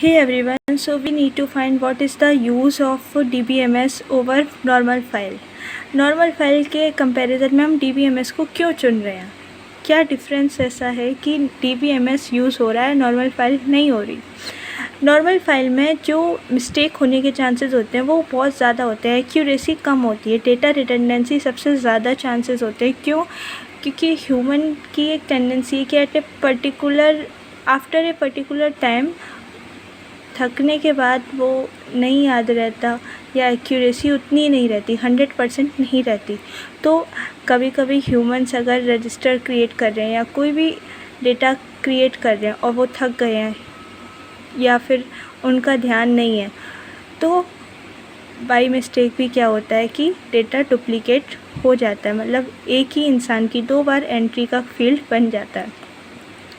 Hey everyone, so we need to find what is the use of DBMS over normal file. Normal file के comparison में हम DBMS को क्यों चुन रहे हैं? क्या डिफरेंस ऐसा है कि DBMS यूज़ हो रहा है, नॉर्मल फाइल नहीं हो रही? नॉर्मल फाइल में जो मिस्टेक होने के चांसेस होते हैं वो बहुत ज़्यादा होते हैं, एक्यूरेसी कम होती है, डेटा रिडंडेंसी सबसे ज़्यादा चांसेस होते हैं। क्यों? क्योंकि ह्यूमन की एक टेंडेंसी है कि आफ्टर ए पर्टिकुलर टाइम थकने के बाद वो नहीं याद रहता या एक्यूरेसी उतनी नहीं रहती, 100% नहीं रहती। तो कभी कभी ह्यूमंस अगर रजिस्टर क्रिएट कर रहे हैं या कोई भी डेटा क्रिएट कर रहे हैं और वो थक गए हैं या फिर उनका ध्यान नहीं है, तो बाई मिस्टेक भी क्या होता है कि डेटा डुप्लीकेट हो जाता है। मतलब एक ही इंसान की 2 बार एंट्री का फील्ड बन जाता है।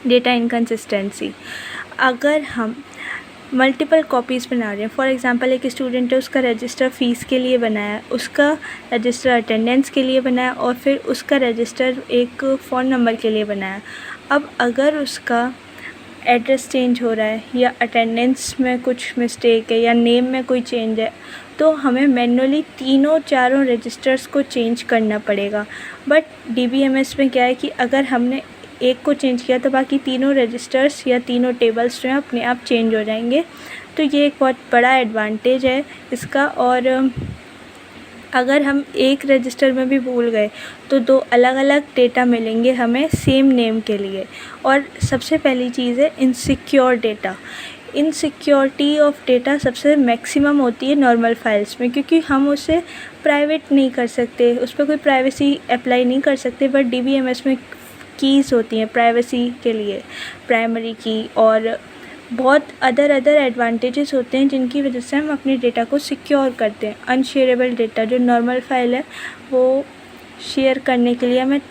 डेटा इनकन्सिस्टेंसी, अगर हम मल्टीपल कॉपीज़ बना रहे हैं, फॉर एग्ज़ाम्पल एक स्टूडेंट है, उसका रजिस्टर फ़ीस के लिए बनाया, उसका रजिस्टर अटेंडेंस के लिए बनाया और फिर उसका रजिस्टर एक फ़ोन नंबर के लिए बनाया। अब अगर उसका एड्रेस चेंज हो रहा है या अटेंडेंस में कुछ मिस्टेक है या नेम में कोई चेंज है, तो हमें मैन्युअली चारों रजिस्टर्स को चेंज करना पड़ेगा। बट DBMS में क्या है कि अगर हमने एक को चेंज किया तो बाकी तीनों रजिस्टर्स या तीनों टेबल्स जो हैं अपने आप चेंज हो जाएंगे। तो ये एक बहुत बड़ा एडवांटेज है इसका। और अगर हम एक रजिस्टर में भी भूल गए तो 2 अलग अलग डेटा मिलेंगे हमें सेम नेम के लिए। और सबसे पहली चीज़ है insecure data. Insecurity of data सबसे मैक्सिमम होती है नॉर्मल फाइल्स में, क्योंकि हम उसे प्राइवेट नहीं कर सकते, उस पर कोई प्राइवेसी अप्लाई नहीं कर सकते। बट DBMS में कीज़ होती हैं प्राइवेसी के लिए, प्राइमरी की, और बहुत अदर एडवांटेजेस होते हैं जिनकी वजह से हम अपने डेटा को सिक्योर करते हैं। अनशेयरेबल डेटा, जो नॉर्मल फाइल है वो शेयर करने के लिए हमें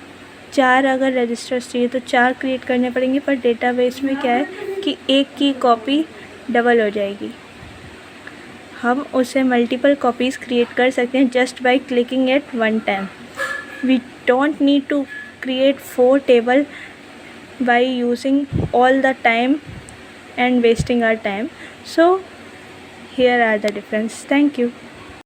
4 अगर रजिस्टर्स चाहिए तो 4 क्रिएट करने पड़ेंगे, पर डेटाबेस में क्या है कि एक की कॉपी डबल हो जाएगी। हम उसे मल्टीपल कॉपीज़ क्रिएट कर सकते हैं just by clicking at one time. We don't need to create 4 table by using all the time and wasting our time. So here are the difference. Thank you.